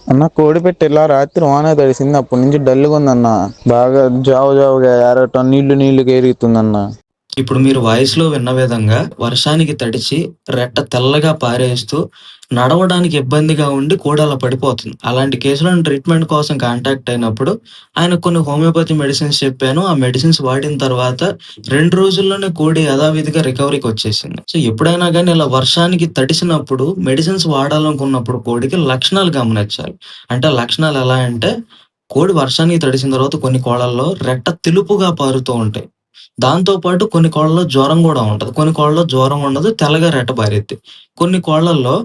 అన్న కోడి పెట్టి ఇలా రాత్రి వాన తడిసింది, అప్పటి నుంచి డల్గా ఉందన్న. బాగా జావుగా ఏరటం, నీళ్లు నీళ్లుగా ఎరుగుతుందన్న. ఇప్పుడు మీరు వాయిస్‌లో విన్న విధంగా వర్షానికి తడిచి రెట్ట తెల్లగా పారేస్తూ నడవడానికి ఇబ్బందిగా ఉండి కోడి అలా పడిపోతుంది. అలాంటి కేసులో ట్రీట్మెంట్ కోసం కాంటాక్ట్ అయినప్పుడు ఆయనకు కొన్ని హోమియోపతి మెడిసిన్స్ చెప్పాను. ఆ మెడిసిన్స్ వాడిన తర్వాత 2 రోజుల్లోనే కోడి యథావిధిగా రికవరీకొచ్చేసింది. సో, ఎప్పుడైనా గాని ఇలా వర్షానికి తడిసినప్పుడు మెడిసిన్స్ వాడాలనుకున్నప్పుడు కోడికి లక్షణాలు గమనించాలి. అంటే లక్షణాలు ఎలా అంటే, కోడి వర్షానికి తడిసిన తర్వాత కొన్ని కోళ్ళల్లో రెట్ట తెలుపుగా పారుతూ ఉంటాయి. దాంతో పాటు కొన్ని కోళ్ళలో జ్వరం గూడా ఉంటది. కొన్ని కోళ్ళలో జ్వరం ఉండదు. తెల్లగా రెట్టపారిద్ది. కొన్ని కోళ్ళల్లో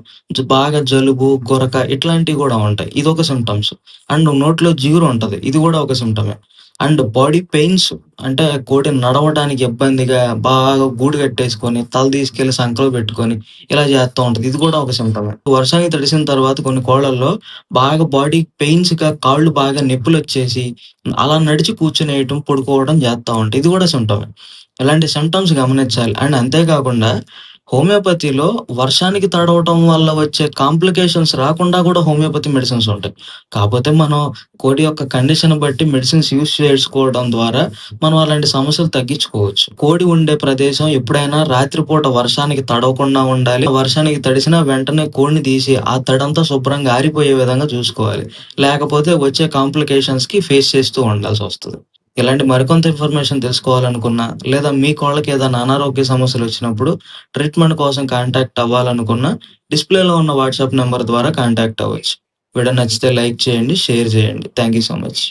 బాగా జలుబు, గురక ఇట్లాంటివి గూడా ఉంటాయి. ఇదొక సింప్టమ్స్. అండ్ నోట్లో జిగురు ఉంటది. ఇది గూడా ఒక సింప్టమే. అండ్ బాడీ పెయిన్స్ అంటే కోడి నడవడానికి ఇబ్బందిగా బాగా గూడు కట్టేసుకొని, తల తీసుకెళ్ళి సంకలో పెట్టుకొని ఇలా చేస్తా ఉంటది. ఇది గూడా ఒక సింప్టమే. వర్షానికి తడిసిన తర్వాత కొన్ని కోళ్ళల్లో బాగా బాడీ పెయిన్స్‌గా కాళ్ళు బాగా నొప్పులొచ్చేసి అలా నడిచి కూర్చునేయటం, పడుకోవడం జేత్తా ఉంటాయి. ఇది గూడా సింప్టమే. ఇలాంటి సింప్టమ్స్ గమనించాలి. అండ్ అంతే కాకుండా హోమియోపతిలో వర్షానికి తడవటం వల్ల వచ్చే కాంప్లికేషన్స్ రాకుండా గూడా హోమియోపతి మెడిసిన్స్ ఉంటాయి. కాపోతే మనం కోడి యొక్క కండిషన్ బట్టి మెడిసిన్స్ యూజ్ చేసుకోవడం ద్వారా మనం అలాంటి సమస్యలు తగ్గించుకోవచ్చు. కోడి ఉండే ప్రదేశం ఎప్పుడైనా రాత్రిపూట వర్షానికి తడవకుండా ఉండాలి. వర్షానికి తడిసినా వెంటనే కోడిని తీసి ఆ తడంతా శుభ్రంగా ఆరిపోయే విధంగా చూసుకోవాలి. లేకపోతే వచ్చే కాంప్లికేషన్స్‌కి ఫేస్ చేస్తూ ఉండాల్సొస్తది. ఇలాంటి మరికొంత ఇన్ఫర్మేషన్ తెలుసుకోవాలనుకున్నా, లేదా మీ కోళ్ళకి ఏదైనా అనారోగ్య సమస్యలొచ్చినప్పుడు ట్రీట్మెంట్ కోసం కాంటాక్ట్ అవ్వాలనుకున్నా, డిస్‌ప్లేలో ఉన్న వాట్సాప్ నంబర్ ద్వారా కాంటాక్ట్ అవ్వచ్చు. వీడియో నచ్చితే లైక్ చేయండి, షేర్ చేయండి. Thank you so much.